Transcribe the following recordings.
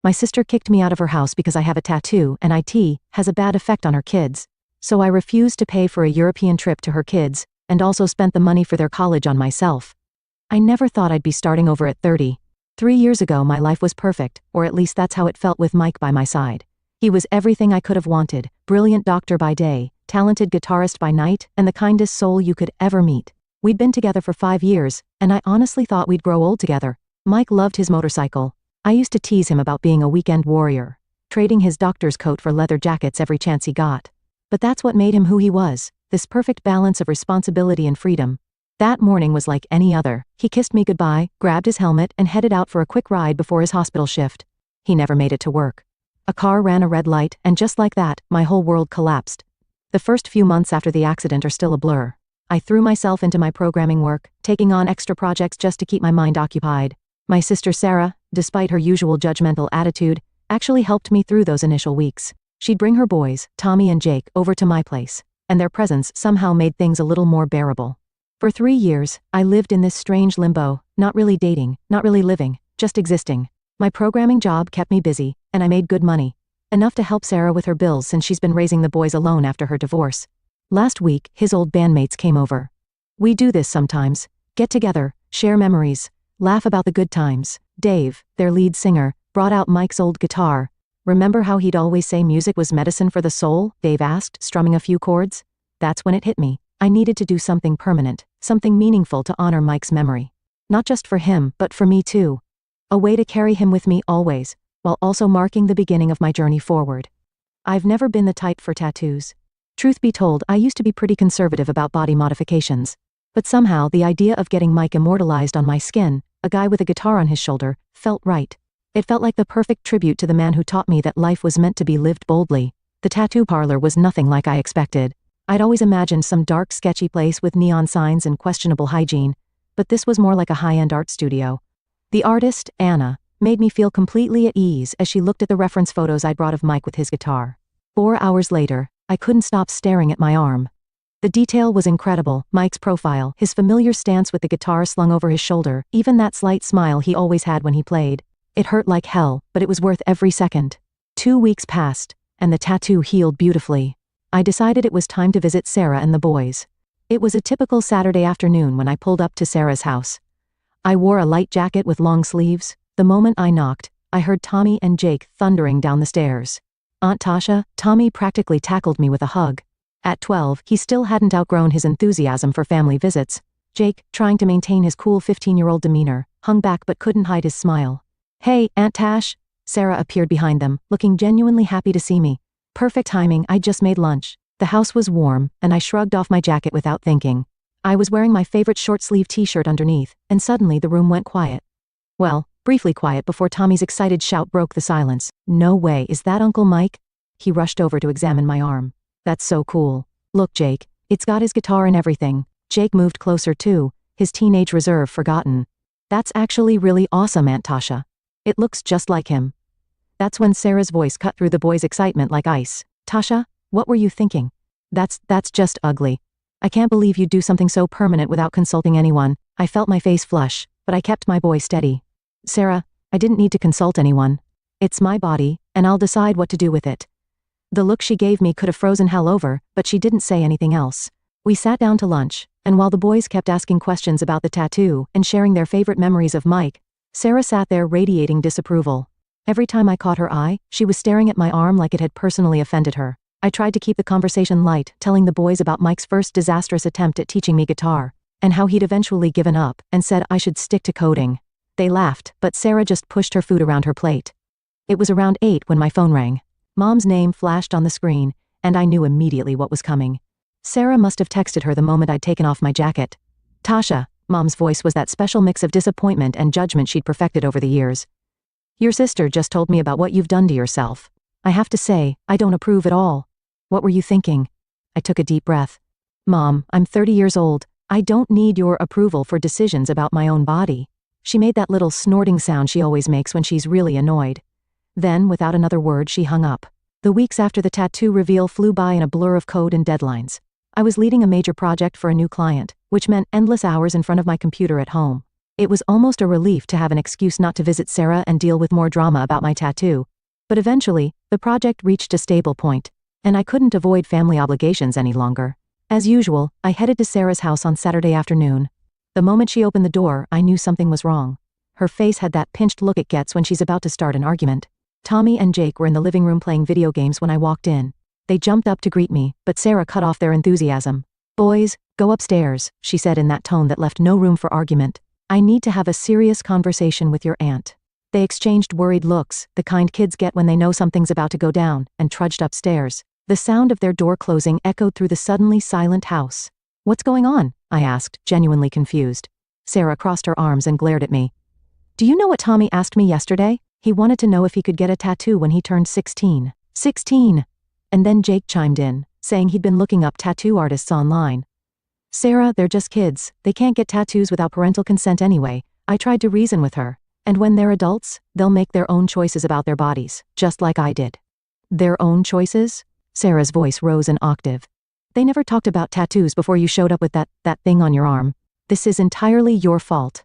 My sister kicked me out of her house because I have a tattoo and it has a bad effect on her kids. So I refused to pay for a European trip to her kids, and also spent the money for their college on myself. I never thought I'd be starting over at 30. 3 years ago my life was perfect, or at least that's how it felt with Mike by my side. He was everything I could have wanted, brilliant doctor by day, talented guitarist by night, and the kindest soul you could ever meet. We'd been together for 5 years, and I honestly thought we'd grow old together. Mike loved his motorcycle. I used to tease him about being a weekend warrior, trading his doctor's coat for leather jackets every chance he got. But that's what made him who he was, this perfect balance of responsibility and freedom. That morning was like any other. He kissed me goodbye, grabbed his helmet, and headed out for a quick ride before his hospital shift. He never made it to work. A car ran a red light, and just like that, my whole world collapsed. The first few months after the accident are still a blur. I threw myself into my programming work, taking on extra projects just to keep my mind occupied. My sister Sarah, despite her usual judgmental attitude, actually helped me through those initial weeks. She'd bring her boys, Tommy and Jake, over to my place, and their presence somehow made things a little more bearable. For 3 years, I lived in this strange limbo, not really dating, not really living, just existing. My programming job kept me busy, and I made good money. Enough to help Sarah with her bills since she's been raising the boys alone after her divorce. Last week, his old bandmates came over. We do this sometimes. Get together, share memories, laugh about the good times. Dave, their lead singer, brought out Mike's old guitar. Remember how he'd always say music was medicine for the soul? Dave asked, strumming a few chords. That's when it hit me. I needed to do something permanent, something meaningful to honor Mike's memory. Not just for him, but for me too. A way to carry him with me always, while also marking the beginning of my journey forward. I've never been the type for tattoos. Truth be told, I used to be pretty conservative about body modifications. But somehow the idea of getting Mike immortalized on my skin, a guy with a guitar on his shoulder, felt right. It felt like the perfect tribute to the man who taught me that life was meant to be lived boldly. The tattoo parlor was nothing like I expected. I'd always imagined some dark, sketchy place with neon signs and questionable hygiene, but this was more like a high-end art studio. The artist, Anna, made me feel completely at ease as she looked at the reference photos I'd brought of Mike with his guitar. 4 hours later, I couldn't stop staring at my arm. The detail was incredible, Mike's profile, his familiar stance with the guitar slung over his shoulder, even that slight smile he always had when he played. It hurt like hell, but it was worth every second. 2 weeks passed, and the tattoo healed beautifully. I decided it was time to visit Sarah and the boys. It was a typical Saturday afternoon when I pulled up to Sarah's house. I wore a light jacket with long sleeves. The moment I knocked, I heard Tommy and Jake thundering down the stairs. Aunt Tasha, Tommy practically tackled me with a hug. At 12, he still hadn't outgrown his enthusiasm for family visits. Jake, trying to maintain his cool 15-year-old demeanor, hung back but couldn't hide his smile. "Hey, Aunt Tash." Sarah appeared behind them, looking genuinely happy to see me. Perfect timing, I just made lunch. The house was warm, and I shrugged off my jacket without thinking. I was wearing my favorite short-sleeve t-shirt underneath, and suddenly the room went quiet. Well, briefly quiet before Tommy's excited shout broke the silence. "No way, is that Uncle Mike?" He rushed over to examine my arm. "That's so cool. Look, Jake, it's got his guitar and everything." Jake moved closer too, his teenage reserve forgotten. "That's actually really awesome, Aunt Tasha. It looks just like him." That's when Sarah's voice cut through the boys' excitement like ice. "Tasha, what were you thinking? That's just ugly. I can't believe you'd do something so permanent without consulting anyone." I felt my face flush, but I kept my boy steady. "Sarah, I didn't need to consult anyone. It's my body, and I'll decide what to do with it." The look she gave me could have frozen hell over, but she didn't say anything else. We sat down to lunch, and while the boys kept asking questions about the tattoo and sharing their favorite memories of Mike, Sarah sat there radiating disapproval. Every time I caught her eye, she was staring at my arm like it had personally offended her. I tried to keep the conversation light, telling the boys about Mike's first disastrous attempt at teaching me guitar, and how he'd eventually given up and said I should stick to coding. They laughed, but Sarah just pushed her food around her plate. It was around 8 when my phone rang. Mom's name flashed on the screen, and I knew immediately what was coming. Sarah must have texted her the moment I'd taken off my jacket. "Tasha," Mom's voice was that special mix of disappointment and judgment she'd perfected over the years. "Your sister just told me about what you've done to yourself. I have to say, I don't approve at all. What were you thinking?" I took a deep breath. "Mom, I'm 30 years old. I don't need your approval for decisions about my own body." She made that little snorting sound she always makes when she's really annoyed. Then, without another word, she hung up. The weeks after the tattoo reveal flew by in a blur of code and deadlines. I was leading a major project for a new client, which meant endless hours in front of my computer at home. It was almost a relief to have an excuse not to visit Sarah and deal with more drama about my tattoo. But eventually, the project reached a stable point, and I couldn't avoid family obligations any longer. As usual, I headed to Sarah's house on Saturday afternoon. The moment she opened the door, I knew something was wrong. Her face had that pinched look it gets when she's about to start an argument. Tommy and Jake were in the living room playing video games when I walked in. They jumped up to greet me, but Sarah cut off their enthusiasm. "Boys, go upstairs," she said in that tone that left no room for argument. "I need to have a serious conversation with your aunt." They exchanged worried looks, the kind kids get when they know something's about to go down, and trudged upstairs. The sound of their door closing echoed through the suddenly silent house. "What's going on?" I asked, genuinely confused. Sarah crossed her arms and glared at me. "Do you know what Tommy asked me yesterday? He wanted to know if he could get a tattoo when he turned 16. 16! And then Jake chimed in, saying he'd been looking up tattoo artists online. "Sarah, they're just kids. They can't get tattoos without parental consent anyway." I tried to reason with her. "And when they're adults, they'll make their own choices about their bodies, just like I did." "Their own choices?" Sarah's voice rose an octave. "They never talked about tattoos before you showed up with that thing on your arm. This is entirely your fault."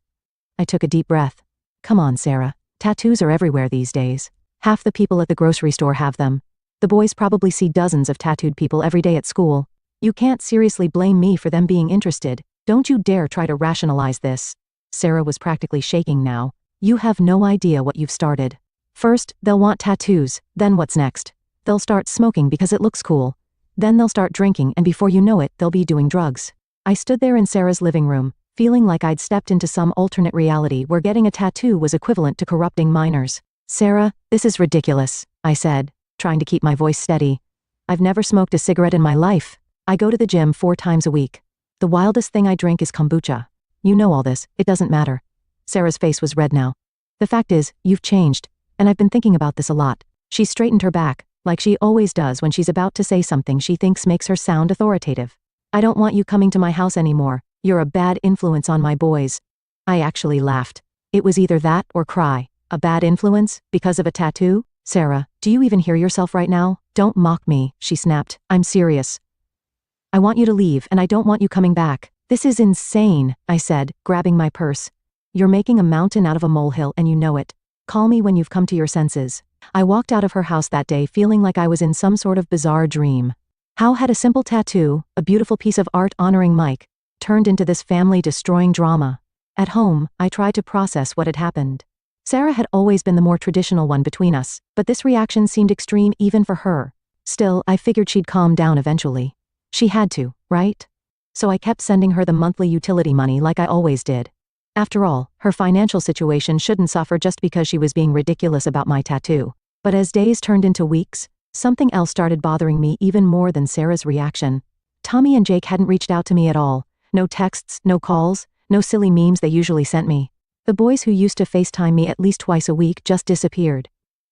I took a deep breath. "Come on, Sarah. Tattoos are everywhere these days. Half the people at the grocery store have them. The boys probably see dozens of tattooed people every day at school. You can't seriously blame me for them being interested. Don't you dare try to rationalize this." Sarah was practically shaking now. "You have no idea what you've started. First, they'll want tattoos, then what's next? They'll start smoking because it looks cool. Then they'll start drinking, and before you know it, they'll be doing drugs." I stood there in Sarah's living room, feeling like I'd stepped into some alternate reality where getting a tattoo was equivalent to corrupting minors. "Sarah, this is ridiculous," I said, trying to keep my voice steady. "I've never smoked a cigarette in my life. I go to the gym 4 times a week. The wildest thing I drink is kombucha. You know all this, it doesn't matter." Sarah's face was red now. "The fact is, you've changed, and I've been thinking about this a lot." She straightened her back, like she always does when she's about to say something she thinks makes her sound authoritative. "I don't want you coming to my house anymore. You're a bad influence on my boys." I actually laughed. It was either that or cry. A bad influence? Because of a tattoo? "Sarah, do you even hear yourself right now? Don't mock me," she snapped. "I'm serious. I want you to leave, and I don't want you coming back." "This is insane," I said, grabbing my purse. "You're making a mountain out of a molehill, and you know it. Call me when you've come to your senses." I walked out of her house that day feeling like I was in some sort of bizarre dream. How had a simple tattoo, a beautiful piece of art honoring Mike, turned into this family-destroying drama? At home, I tried to process what had happened. Sarah had always been the more traditional one between us, but this reaction seemed extreme even for her. Still, I figured she'd calm down eventually. She had to, right? So I kept sending her the monthly utility money like I always did. After all, her financial situation shouldn't suffer just because she was being ridiculous about my tattoo. But as days turned into weeks, something else started bothering me even more than Sarah's reaction. Tommy and Jake hadn't reached out to me at all. No texts, no calls, no silly memes they usually sent me. The boys who used to FaceTime me at least twice a week just disappeared.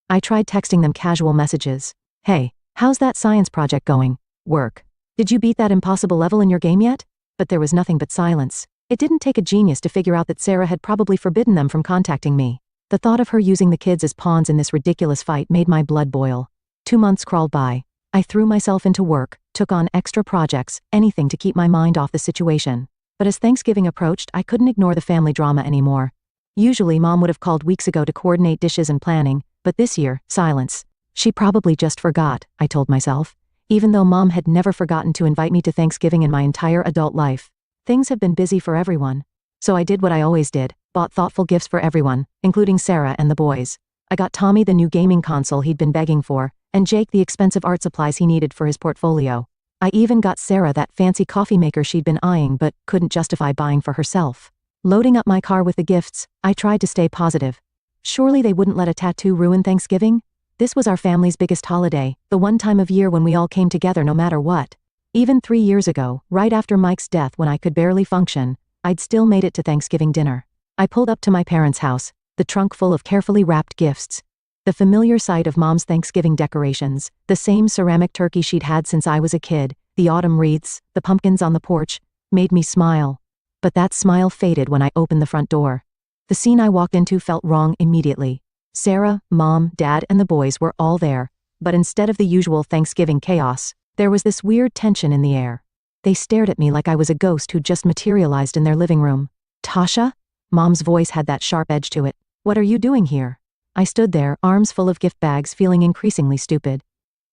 I tried texting them casual messages. "Hey, how's that science project going? Work. Did you beat that impossible level in your game yet?" But there was nothing but silence. It didn't take a genius to figure out that Sarah had probably forbidden them from contacting me. The thought of her using the kids as pawns in this ridiculous fight made my blood boil. 2 months crawled by. I threw myself into work, took on extra projects, anything to keep my mind off the situation. But as Thanksgiving approached, I couldn't ignore the family drama anymore. Usually Mom would have called weeks ago to coordinate dishes and planning, but this year, silence. She probably just forgot, I told myself. Even though Mom had never forgotten to invite me to Thanksgiving in my entire adult life. Things have been busy for everyone. So I did what I always did, bought thoughtful gifts for everyone, including Sarah and the boys. I got Tommy the new gaming console he'd been begging for, and Jake the expensive art supplies he needed for his portfolio. I even got Sarah that fancy coffee maker she'd been eyeing but couldn't justify buying for herself. Loading up my car with the gifts, I tried to stay positive. Surely they wouldn't let a tattoo ruin Thanksgiving? This was our family's biggest holiday, the one time of year when we all came together no matter what. Even 3 years ago, right after Mike's death when I could barely function, I'd still made it to Thanksgiving dinner. I pulled up to my parents' house, the trunk full of carefully wrapped gifts. The familiar sight of Mom's Thanksgiving decorations, the same ceramic turkey she'd had since I was a kid, the autumn wreaths, the pumpkins on the porch, made me smile. But that smile faded when I opened the front door. The scene I walked into felt wrong immediately. Sarah, Mom, Dad, and the boys were all there, but instead of the usual Thanksgiving chaos, there was this weird tension in the air. They stared at me like I was a ghost who just materialized in their living room. "Tasha?" Mom's voice had that sharp edge to it. What are you doing here? I stood there, arms full of gift bags, feeling increasingly stupid.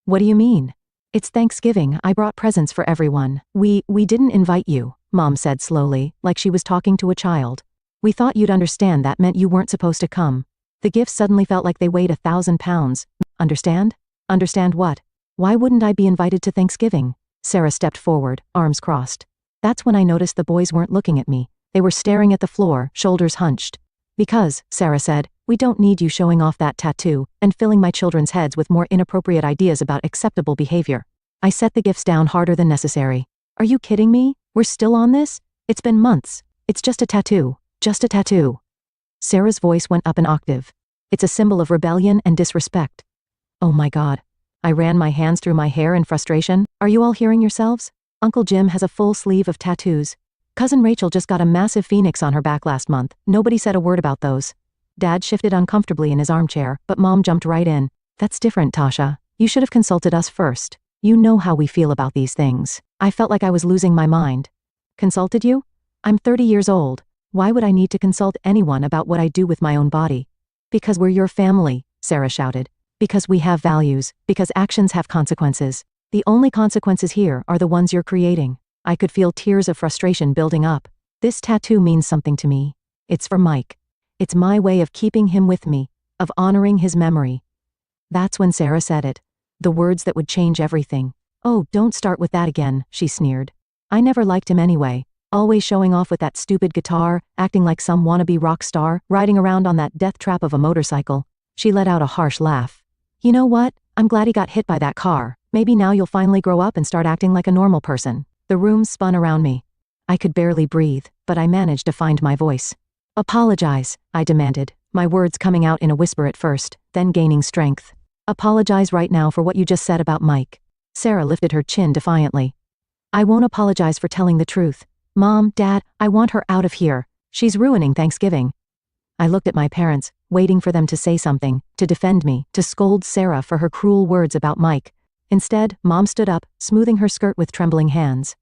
What do you mean? It's Thanksgiving, I brought presents for everyone. We didn't invite you, Mom said slowly, like she was talking to a child. We thought you'd understand that meant you weren't supposed to come. The gifts suddenly felt like they weighed 1,000 pounds. Understand? Understand what? Why wouldn't I be invited to Thanksgiving? Sarah stepped forward, arms crossed. That's when I noticed the boys weren't looking at me. They were staring at the floor, shoulders hunched. Because, Sarah said, we don't need you showing off that tattoo and filling my children's heads with more inappropriate ideas about acceptable behavior. I set the gifts down harder than necessary. Are you kidding me? We're still on this? It's been months. It's just a tattoo. Just a tattoo. Sarah's voice went up an octave. It's a symbol of rebellion and disrespect. Oh my God. I ran my hands through my hair in frustration. Are you all hearing yourselves? Uncle Jim has a full sleeve of tattoos. Cousin Rachel just got a massive phoenix on her back last month. Nobody said a word about those. Dad shifted uncomfortably in his armchair, but Mom jumped right in. That's different, Tasha. You should have consulted us first. You know how we feel about these things. I felt like I was losing my mind. Consulted you? I'm 30 years old. Why would I need to consult anyone about what I do with my own body? Because we're your family, Sarah shouted. Because we have values, because actions have consequences. The only consequences here are the ones you're creating. I could feel tears of frustration building up. This tattoo means something to me. It's for Mike. It's my way of keeping him with me, of honoring his memory. That's when Sarah said it. The words that would change everything. Oh, don't start with that again, she sneered. I never liked him anyway. Always showing off with that stupid guitar, acting like some wannabe rock star, riding around on that death trap of a motorcycle. She let out a harsh laugh. You know what? I'm glad he got hit by that car. Maybe now you'll finally grow up and start acting like a normal person. The room spun around me. I could barely breathe, but I managed to find my voice. Apologize, I demanded, my words coming out in a whisper at first, then gaining strength. Apologize right now for what you just said about Mike. Sarah lifted her chin defiantly. I won't apologize for telling the truth. Mom, Dad, I want her out of here. She's ruining Thanksgiving. I looked at my parents, waiting for them to say something, to defend me, to scold Sarah for her cruel words about Mike. Instead, Mom stood up, smoothing her skirt with trembling hands.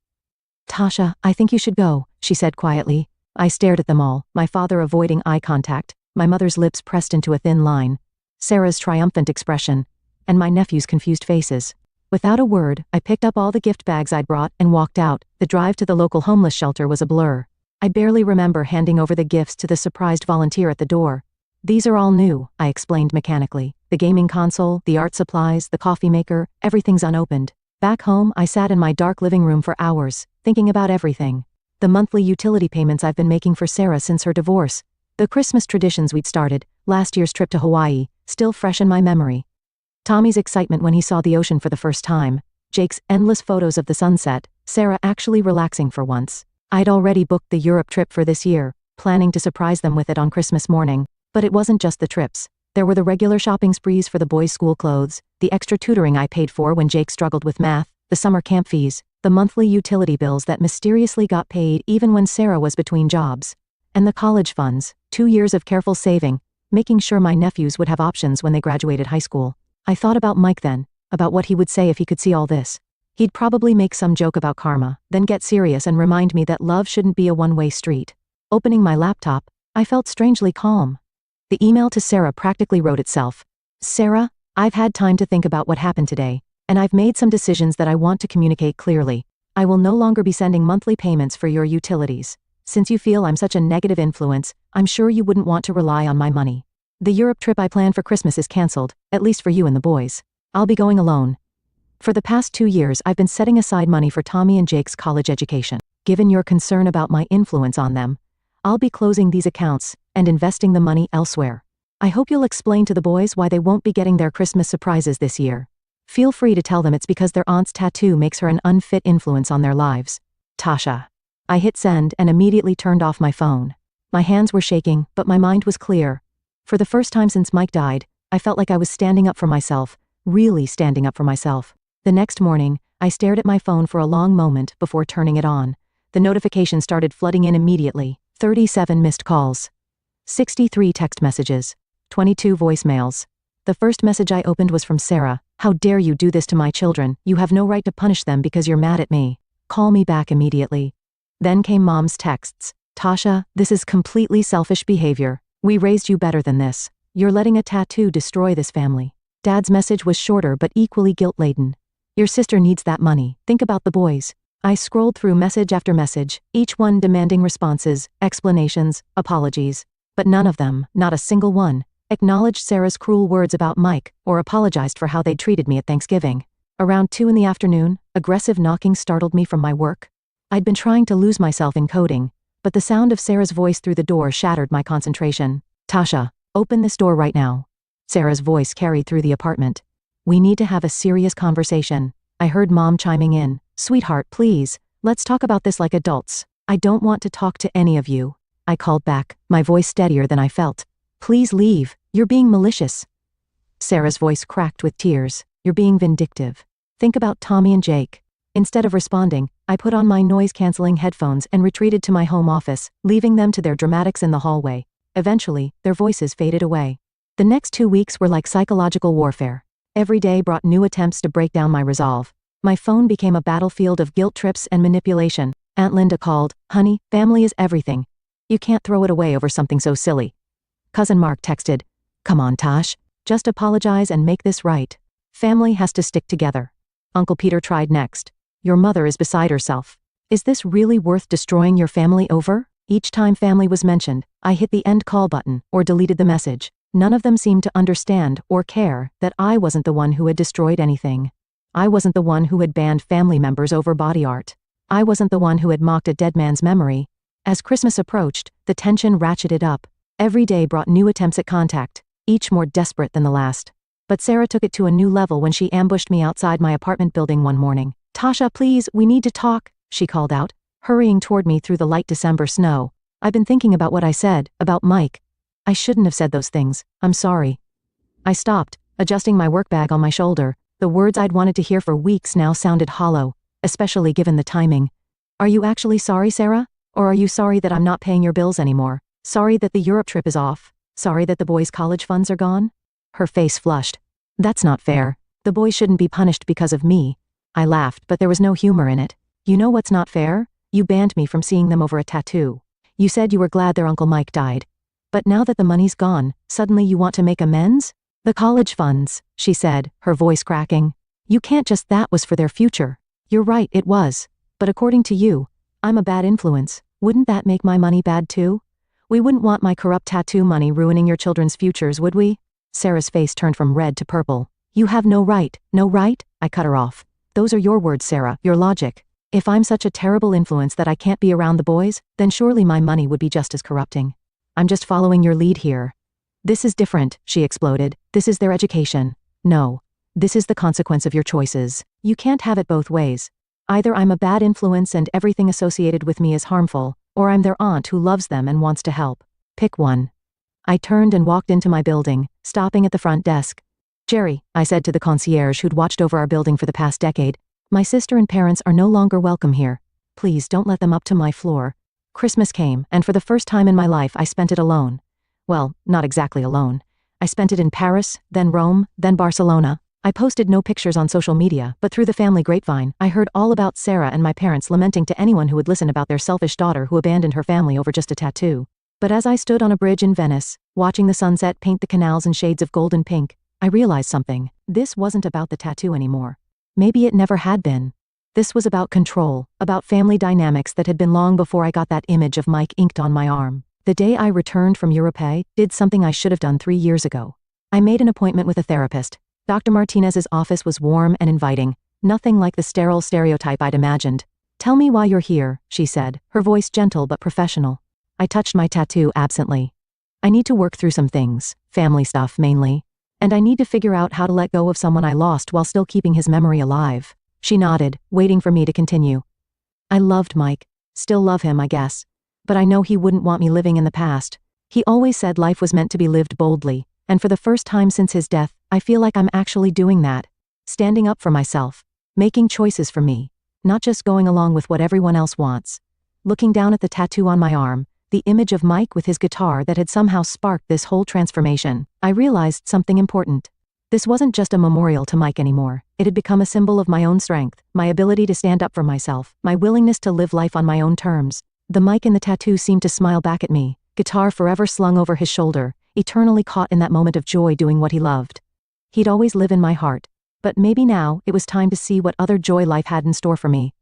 Tasha, I think you should go, she said quietly. I stared at them all, my father avoiding eye contact, my mother's lips pressed into a thin line, Sarah's triumphant expression, and my nephew's confused faces. Without a word, I picked up all the gift bags I'd brought and walked out. The drive to the local homeless shelter was a blur. I barely remember handing over the gifts to the surprised volunteer at the door. These are all new, I explained mechanically. The gaming console, the art supplies, the coffee maker, everything's unopened. Back home, I sat in my dark living room for hours, thinking about everything. The monthly utility payments I've been making for Sarah since her divorce. The Christmas traditions we'd started, last year's trip to Hawaii, still fresh in my memory. Tommy's excitement when he saw the ocean for the first time. Jake's endless photos of the sunset, Sarah actually relaxing for once. I'd already booked the Europe trip for this year, planning to surprise them with it on Christmas morning. But it wasn't just the trips. There were the regular shopping sprees for the boys' school clothes, the extra tutoring I paid for when Jake struggled with math, the summer camp fees, the monthly utility bills that mysteriously got paid even when Sarah was between jobs. And the college funds, 2 years of careful saving, making sure my nephews would have options when they graduated high school. I thought about Mike then, about what he would say if he could see all this. He'd probably make some joke about karma, then get serious and remind me that love shouldn't be a one-way street. Opening my laptop, I felt strangely calm. The email to Sarah practically wrote itself. Sarah, I've had time to think about what happened today, and I've made some decisions that I want to communicate clearly. I will no longer be sending monthly payments for your utilities. Since you feel I'm such a negative influence, I'm sure you wouldn't want to rely on my money. The Europe trip I planned for Christmas is cancelled, at least for you and the boys. I'll be going alone. For the past 2 years I've been setting aside money for Tommy and Jake's college education. Given your concern about my influence on them, I'll be closing these accounts and investing the money elsewhere. I hope you'll explain to the boys why they won't be getting their Christmas surprises this year. Feel free to tell them it's because their aunt's tattoo makes her an unfit influence on their lives. Tasha. I hit send and immediately turned off my phone. My hands were shaking, but my mind was clear. For the first time since Mike died, I felt like I was standing up for myself, really standing up for myself. The next morning, I stared at my phone for a long moment before turning it on. The notifications started flooding in immediately. 37 missed calls. 63 text messages. 22 voicemails. The first message I opened was from Sarah. How dare you do this to my children? You have no right to punish them because you're mad at me. Call me back immediately. Then came Mom's texts. Tasha, this is completely selfish behavior. We raised you better than this. You're letting a tattoo destroy this family. Dad's message was shorter but equally guilt-laden. Your sister needs that money. Think about the boys. I scrolled through message after message, each one demanding responses, explanations, apologies. But none of them, not a single one, acknowledged Sarah's cruel words about Mike or apologized for how they'd treated me at Thanksgiving. Around 2 in the afternoon, aggressive knocking startled me from my work. I'd been trying to lose myself in coding, but the sound of Sarah's voice through the door shattered my concentration. Tasha, open this door right now. Sarah's voice carried through the apartment. We need to have a serious conversation. I heard Mom chiming in. Sweetheart, please, let's talk about this like adults. I don't want to talk to any of you. I called back, my voice steadier than I felt. Please leave, you're being malicious. Sarah's voice cracked with tears. You're being vindictive. Think about Tommy and Jake. Instead of responding, I put on my noise-canceling headphones and retreated to my home office, leaving them to their dramatics in the hallway. Eventually, their voices faded away. The next 2 weeks were like psychological warfare. Every day brought new attempts to break down my resolve. My phone became a battlefield of guilt trips and manipulation. Aunt Linda called, Honey, family is everything. You can't throw it away over something so silly. Cousin Mark texted, Come on, Tosh. Just apologize and make this right. Family has to stick together. Uncle Peter tried next. Your mother is beside herself. Is this really worth destroying your family over? Each time family was mentioned, I hit the end call button or deleted the message. None of them seemed to understand or care that I wasn't the one who had destroyed anything. I wasn't the one who had banned family members over body art. I wasn't the one who had mocked a dead man's memory. As Christmas approached, the tension ratcheted up. Every day brought new attempts at contact, each more desperate than the last. But Sarah took it to a new level when she ambushed me outside my apartment building one morning. Tasha, please, we need to talk, she called out, hurrying toward me through the light December snow. I've been thinking about what I said, about Mike. I shouldn't have said those things. I'm sorry. I stopped, adjusting my work bag on my shoulder. The words I'd wanted to hear for weeks now sounded hollow, especially given the timing. Are you actually sorry, Sarah? Or are you sorry that I'm not paying your bills anymore? Sorry that the Europe trip is off? Sorry that the boys' college funds are gone? Her face flushed. That's not fair. The boys shouldn't be punished because of me. I laughed, but there was no humor in it. You know what's not fair? You banned me from seeing them over a tattoo. You said you were glad their Uncle Mike died. But now that the money's gone, suddenly you want to make amends? The college funds, she said, her voice cracking. You can't just that was for their future. You're right, it was. But according to you, I'm a bad influence. Wouldn't that make my money bad too? We wouldn't want my corrupt tattoo money ruining your children's futures, would we? Sarah's face turned from red to purple. You have no right, no right? I cut her off. Those are your words, Sarah, your logic. If I'm such a terrible influence that I can't be around the boys, then surely my money would be just as corrupting. I'm just following your lead here. This is different, she exploded. This is their education. No. This is the consequence of your choices. You can't have it both ways. Either I'm a bad influence and everything associated with me is harmful, or I'm their aunt who loves them and wants to help. Pick one. I turned and walked into my building, stopping at the front desk. Jerry, I said to the concierge who'd watched over our building for the past decade, my sister and parents are no longer welcome here. Please don't let them up to my floor. Christmas came, and for the first time in my life I spent it alone. Well, not exactly alone. I spent it in Paris, then Rome, then Barcelona. I posted no pictures on social media, but through the family grapevine, I heard all about Sarah and my parents lamenting to anyone who would listen about their selfish daughter who abandoned her family over just a tattoo. But as I stood on a bridge in Venice, watching the sunset paint the canals in shades of gold and pink, I realized something. This wasn't about the tattoo anymore. Maybe it never had been. This was about control, about family dynamics that had been long before I got that image of Mike inked on my arm. The day I returned from Europe, did something I should have done 3 years ago. I made an appointment with a therapist. Dr. Martinez's office was warm and inviting, nothing like the sterile stereotype I'd imagined. Tell me why you're here, she said, her voice gentle but professional. I touched my tattoo absently. I need to work through some things, family stuff mainly. And I need to figure out how to let go of someone I lost while still keeping his memory alive. She nodded, waiting for me to continue. I loved Mike. Still love him, I guess. But I know he wouldn't want me living in the past. He always said life was meant to be lived boldly, and for the first time since his death, I feel like I'm actually doing that. Standing up for myself. Making choices for me. Not just going along with what everyone else wants. Looking down at the tattoo on my arm, the image of Mike with his guitar that had somehow sparked this whole transformation, I realized something important. This wasn't just a memorial to Mike anymore. It had become a symbol of my own strength, my ability to stand up for myself, my willingness to live life on my own terms. The mic in the tattoo seemed to smile back at me, guitar forever slung over his shoulder, eternally caught in that moment of joy doing what he loved. He'd always live in my heart. But maybe now, it was time to see what other joy life had in store for me.